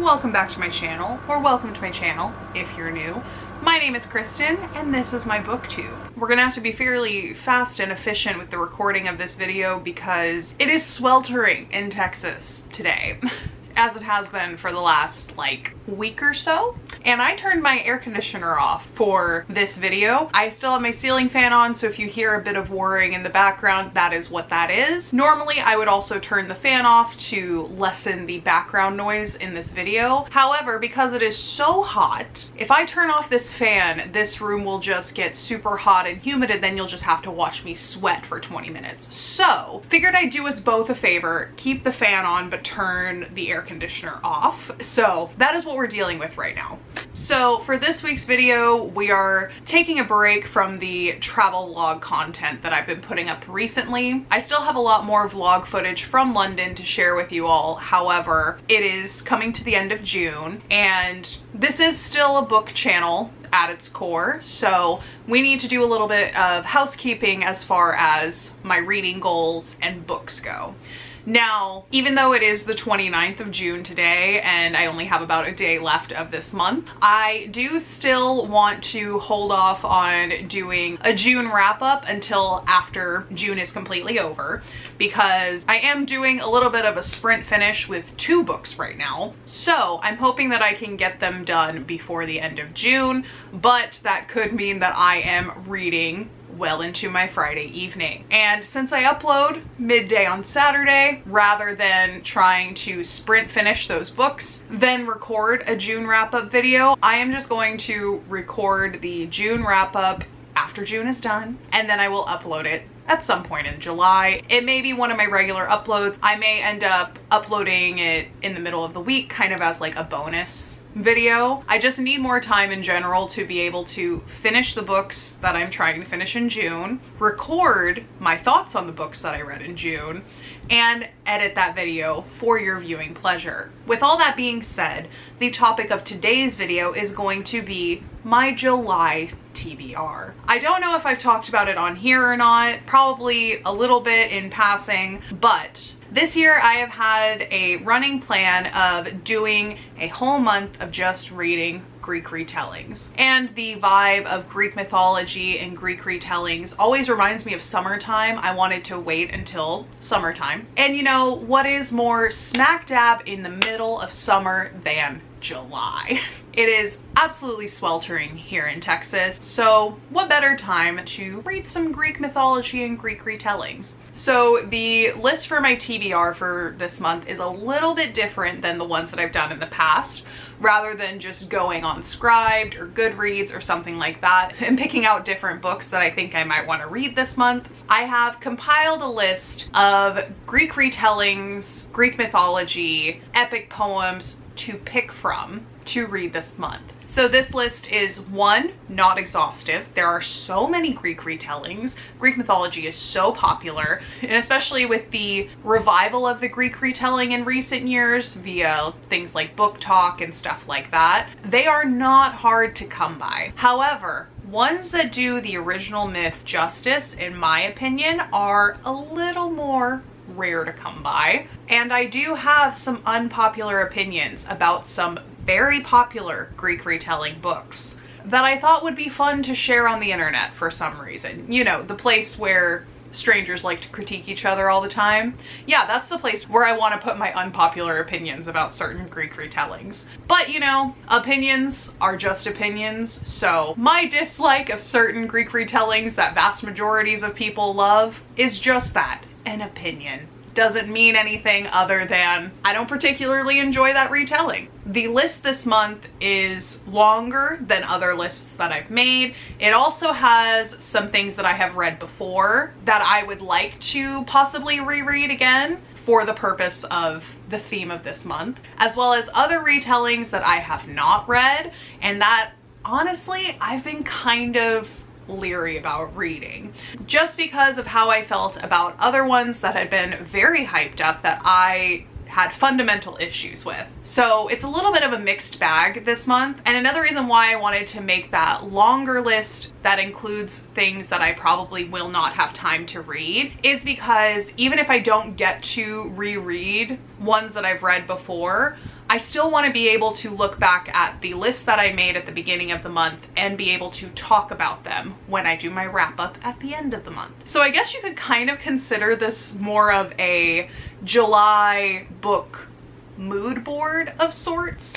welcome back to my channel, or welcome to my channel if you're new. My name is Kristen, and this is my booktube. We're gonna have to be fairly fast and efficient with the recording of this video because it is sweltering in Texas today, as it has been for the last week or so. And I turned my air conditioner off for this video. I still have my ceiling fan on, so if you hear a bit of whirring in the background, that is what that is. Normally, I would also turn the fan off to lessen the background noise in this video. However, because it is so hot, if I turn off this fan, this room will just get super hot and humid, and then you'll just have to watch me sweat for 20 minutes. So, figured I'd do us both a favor, keep the fan on, but turn the air conditioner off. So that is what we're dealing with right now. So for this week's video, we are taking a break from the travel vlog content that I've been putting up recently. I still have a lot more vlog footage from London to share with you all. However, it is coming to the end of June, and this is still a book channel at its core, so we need to do a little bit of housekeeping as far as my reading goals and books go. Now, even though it is the 29th of June today and I only have about a day left of this month, I do still want to hold off on doing a June wrap-up until after June is completely over, because I am doing a little bit of a sprint finish with 2 books right now. So I'm hoping that I can get them done before the end of June, but that could mean that I am reading well into my Friday evening. And since I upload midday on Saturday, rather than trying to sprint finish those books, then record a June wrap-up video, I am just going to record the June wrap-up after June is done, and then I will upload it at some point in July. It may be one of my regular uploads. I may end up uploading it in the middle of the week, kind of as like a bonus video. I just need more time in general to be able to finish the books that I'm trying to finish in June, record my thoughts on the books that I read in June, and edit that video for your viewing pleasure. With all that being said, the topic of today's video is going to be my July TBR. I don't know if I've talked about it on here or not, probably a little bit in passing, but this year I have had a running plan of doing a whole month of just reading Greek retellings. And the vibe of Greek mythology and Greek retellings always reminds me of summertime. I wanted to wait until summertime. And you know, what is more smack dab in the middle of summer than July? It is absolutely sweltering here in Texas, so what better time to read some Greek mythology and Greek retellings? So the list for my TBR for this month is a little bit different than the ones that I've done in the past. Rather than just going on Scribd or Goodreads or something like that and picking out different books that I think I might want to read this month, I have compiled a list of Greek retellings, Greek mythology, epic poems to pick from to read this month. So this list is, one, not exhaustive. There are so many Greek retellings. Greek mythology is so popular, and especially with the revival of the Greek retelling in recent years via things like Book Talk and stuff like that, they are not hard to come by. However, ones that do the original myth justice, in my opinion, are a little more rare to come by. And I do have some unpopular opinions about some very popular Greek retelling books that I thought would be fun to share on the internet for some reason. You know, the place where strangers like to critique each other all the time. Yeah, that's the place where I want to put my unpopular opinions about certain Greek retellings. But you know, opinions are just opinions, so my dislike of certain Greek retellings that vast majorities of people love is just that, an opinion. Doesn't mean anything other than I don't particularly enjoy that retelling. The list this month is longer than other lists that I've made. It also has some things that I have read before that I would like to possibly reread again for the purpose of the theme of this month, as well as other retellings that I have not read and that honestly I've been kind of leery about reading, just because of how I felt about other ones that had been very hyped up that I had fundamental issues with. So it's a little bit of a mixed bag this month. And another reason why I wanted to make that longer list that includes things that I probably will not have time to read is because even if I don't get to reread ones that I've read before, I still want to be able to look back at the list that I made at the beginning of the month and be able to talk about them when I do my wrap up at the end of the month. So I guess you could kind of consider this more of a July book mood board of sorts.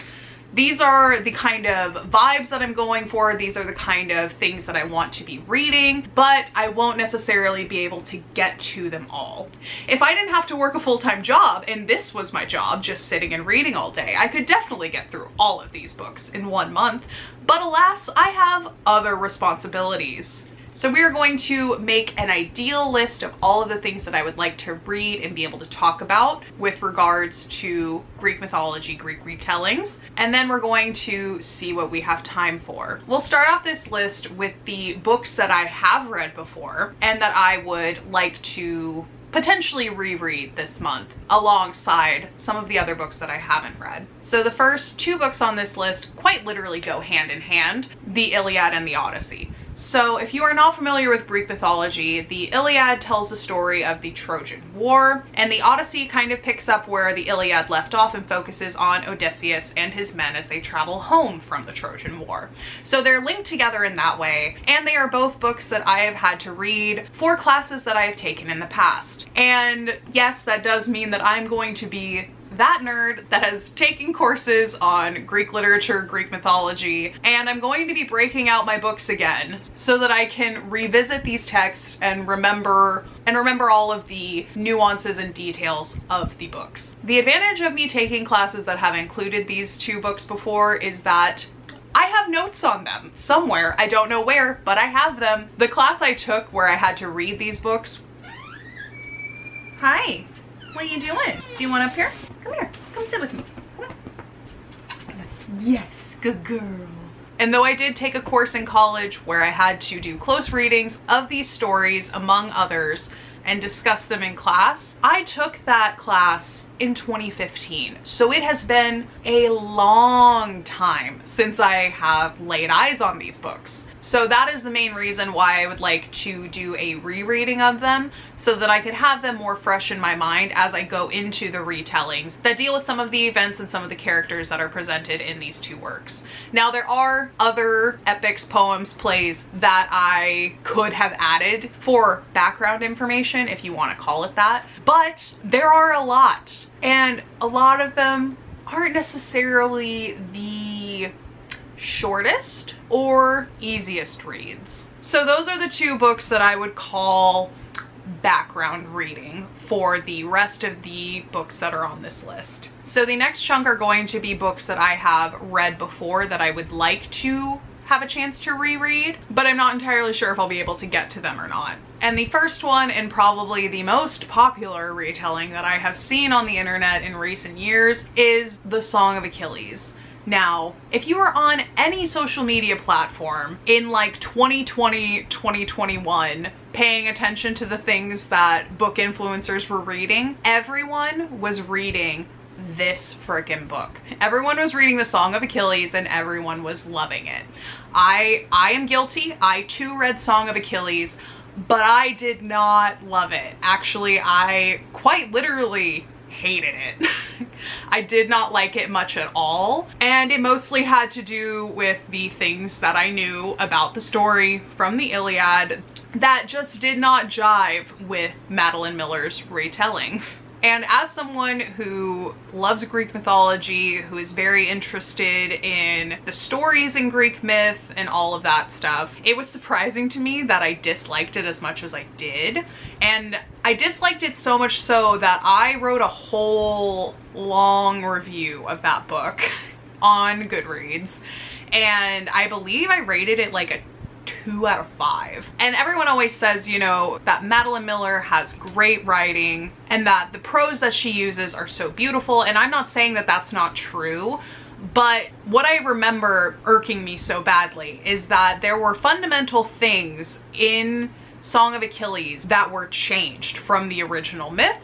These are the kind of vibes that I'm going for. These are the kind of things that I want to be reading, but I won't necessarily be able to get to them all. If I didn't have to work a full-time job and this was my job, just sitting and reading all day, I could definitely get through all of these books in 1 month. But alas, I have other responsibilities. So we are going to make an ideal list of all of the things that I would like to read and be able to talk about with regards to Greek mythology, Greek retellings, and then we're going to see what we have time for. We'll start off this list with the books that I have read before and that I would like to potentially reread this month alongside some of the other books that I haven't read. So the first 2 books on this list quite literally go hand in hand, the Iliad and the Odyssey. So if you are not familiar with Greek mythology, the Iliad tells the story of the Trojan War, and the Odyssey kind of picks up where the Iliad left off and focuses on Odysseus and his men as they travel home from the Trojan War. So they're linked together in that way, and they are both books that I have had to read for classes that I have taken in the past. And yes, that does mean that I'm going to be that nerd that has taken courses on Greek literature, Greek mythology, and I'm going to be breaking out my books again so that I can revisit these texts and remember all of the nuances and details of the books. The advantage of me taking classes that have included these 2 books before is that I have notes on them somewhere. I don't know where, but I have them. The class I took where I had to read these books. Hi, what are you doing? Do you want up here? Come here, come sit with me. Come on. Yes, good girl. And though I did take a course in college where I had to do close readings of these stories, among others, and discuss them in class, I took that class in 2015. So it has been a long time since I have laid eyes on these books. So that is the main reason why I would like to do a rereading of them, so that I could have them more fresh in my mind as I go into the retellings that deal with some of the events and some of the characters that are presented in these 2 works. Now there are other epics, poems, plays that I could have added for background information, if you want to call it that, but there are a lot, and a lot of them aren't necessarily the shortest or easiest reads. So those are the 2 books that I would call background reading for the rest of the books that are on this list. So the next chunk are going to be books that I have read before that I would like to have a chance to reread, but I'm not entirely sure if I'll be able to get to them or not. And the first one, and probably the most popular retelling that I have seen on the internet in recent years, is The Song of Achilles. Now, if you are on any social media platform in like 2020, 2021, paying attention to the things that book influencers were reading, everyone was reading this frickin' book. Everyone was reading The Song of Achilles and everyone was loving it. I am guilty. I too read Song of Achilles, but I did not love it. Actually, I quite literally hated it. I did not like it much at all, and it mostly had to do with the things that I knew about the story from the Iliad that just did not jive with Madeline Miller's retelling. And as someone who loves Greek mythology, who is very interested in the stories in Greek myth and all of that stuff, it was surprising to me that I disliked it as much as I did. And I disliked it so much so that I wrote a whole long review of that book on Goodreads. And I believe I rated it like a 2 out of 5. And everyone always says, you know, that Madeline Miller has great writing and that the prose that she uses are so beautiful, and I'm not saying that that's not true, but what I remember irking me so badly is that there were fundamental things in Song of Achilles that were changed from the original myth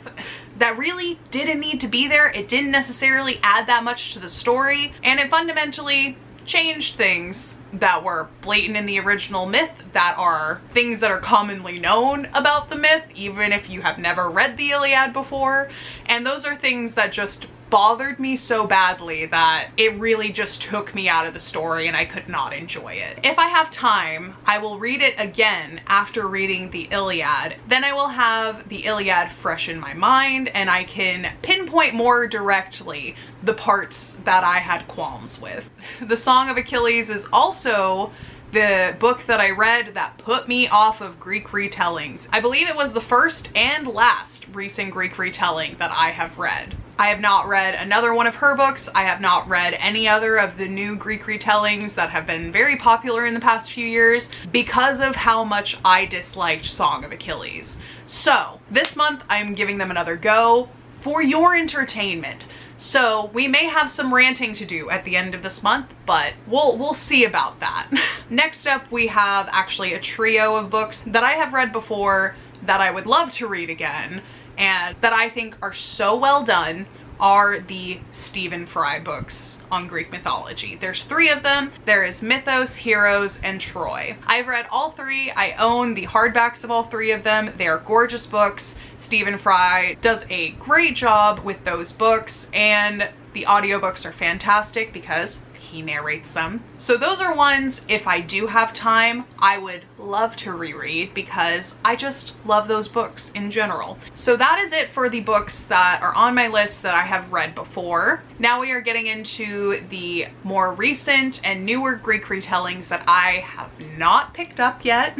that really didn't need to be there. It didn't necessarily add that much to the story, and it fundamentally changed things that were blatant in the original myth, that are things that are commonly known about the myth, even if you have never read the Iliad before. And those are things that just bothered me so badly that it really just took me out of the story and I could not enjoy it. If I have time, I will read it again after reading the Iliad. Then I will have the Iliad fresh in my mind and I can pinpoint more directly the parts that I had qualms with. The Song of Achilles is also the book that I read that put me off of Greek retellings. I believe it was the first and last recent Greek retelling that I have read. I have not read another one of her books. I have not read any other of the new Greek retellings that have been very popular in the past few years because of how much I disliked Song of Achilles. So this month I'm giving them another go for your entertainment. So we may have some ranting to do at the end of this month, but we'll see about that. Next up, we have actually a trio of books that I have read before that I would love to read again and that I think are so well done are the Stephen Fry books on Greek mythology. There's 3 of them. There is Mythos, Heroes, and Troy. I've read all 3. I own the hardbacks of all 3 of them. They are gorgeous books. Stephen Fry does a great job with those books, and the audiobooks are fantastic because he narrates them. So those are ones, if I do have time, I would love to reread because I just love those books in general. So that is it for the books that are on my list that I have read before. Now we are getting into the more recent and newer Greek retellings that I have not picked up yet.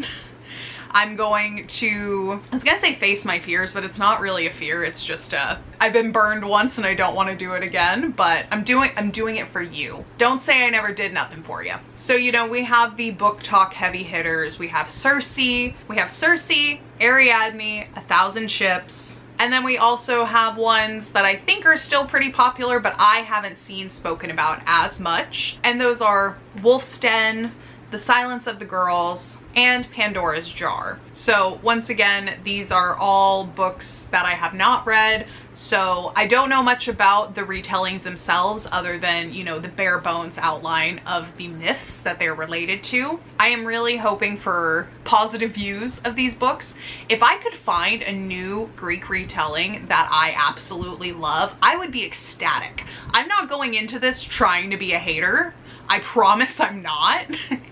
I'm going to, I was gonna say face my fears, but it's not really a fear. It's just I've been burned once and I don't want to do it again, but I'm doing it for you. Don't say I never did nothing for you. So, you know, we have the book talk heavy hitters. We have Circe, Ariadne, 1,000 Ships. And then we also have ones that I think are still pretty popular, but I haven't seen spoken about as much. And those are Wolf's Den, The Silence of the Girls, and Pandora's Jar. So once again, these are all books that I have not read, so I don't know much about the retellings themselves other than, you know, the bare bones outline of the myths that they're related to. I am really hoping for positive views of these books. If I could find a new Greek retelling that I absolutely love, I would be ecstatic. I'm not going into this trying to be a hater. I promise I'm not.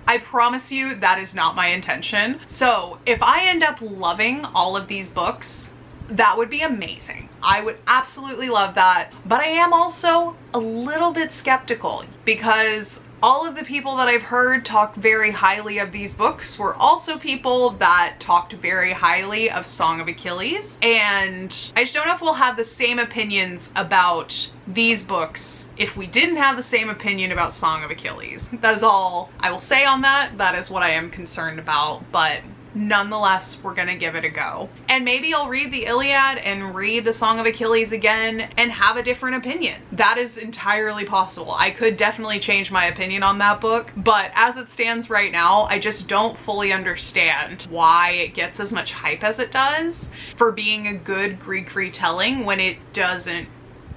I promise you that is not my intention. So if I end up loving all of these books, that would be amazing. I would absolutely love that. But I am also a little bit skeptical because all of the people that I've heard talk very highly of these books were also people that talked very highly of Song of Achilles. And I just don't know if we'll have the same opinions about these books if we didn't have the same opinion about Song of Achilles. That is all I will say on that. That is what I am concerned about, but nonetheless, we're gonna give it a go. And maybe I'll read the Iliad and read the Song of Achilles again and have a different opinion. That is entirely possible. I could definitely change my opinion on that book, but as it stands right now, I just don't fully understand why it gets as much hype as it does for being a good Greek retelling when it doesn't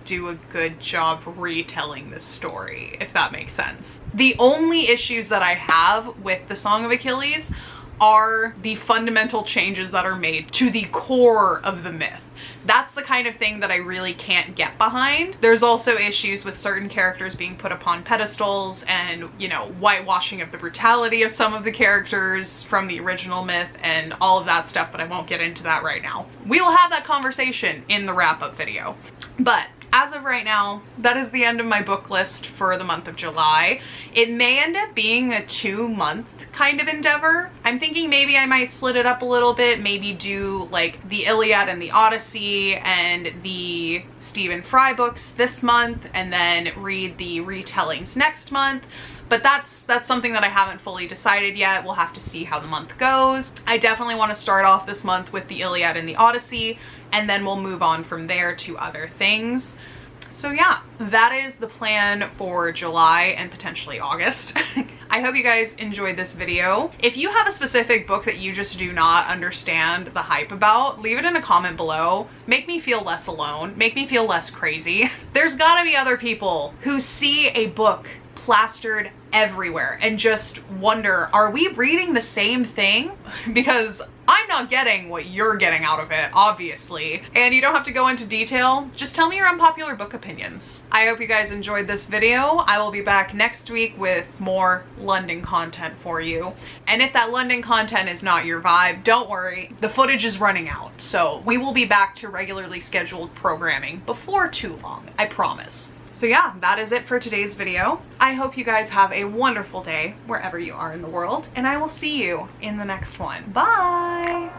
do a good job retelling this story, if that makes sense. The only issues that I have with the Song of Achilles are the fundamental changes that are made to the core of the myth. That's the kind of thing that I really can't get behind. There's also issues with certain characters being put upon pedestals and, you know, whitewashing of the brutality of some of the characters from the original myth and all of that stuff, but I won't get into that right now. We will have that conversation in the wrap-up video. But as of right now, that is the end of my book list for the month of July. It may end up being a 2-month kind of endeavor. I'm thinking maybe I might split it up a little bit, maybe do like the Iliad and the Odyssey and the Stephen Fry books this month, and then read the retellings next month. But that's something that I haven't fully decided yet. We'll have to see how the month goes. I definitely want to start off this month with the Iliad and the Odyssey, and then we'll move on from there to other things. So yeah, that is the plan for July and potentially August. I hope you guys enjoyed this video. If you have a specific book that you just do not understand the hype about, leave it in a comment below. Make me feel less alone. Make me feel less crazy. There's gotta be other people who see a book plastered everywhere and just wonder, are we reading the same thing? Because I'm not not getting what you're getting out of it, obviously. And you don't have to go into detail. Just tell me your unpopular book opinions. I hope you guys enjoyed this video. I will be back next week with more London content for you. And if that London content is not your vibe, don't worry. The footage is running out. So we will be back to regularly scheduled programming before too long, I promise. So yeah, that is it for today's video. I hope you guys have a wonderful day wherever you are in the world, and I will see you in the next one. Bye!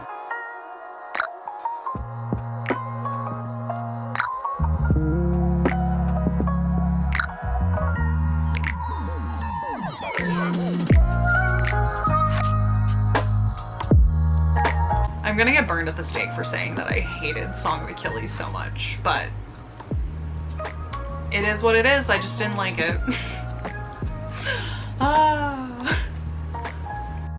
I'm gonna get burned at the stake for saying that I hated Song of Achilles so much, but it is what it is. I just didn't like it. Ah.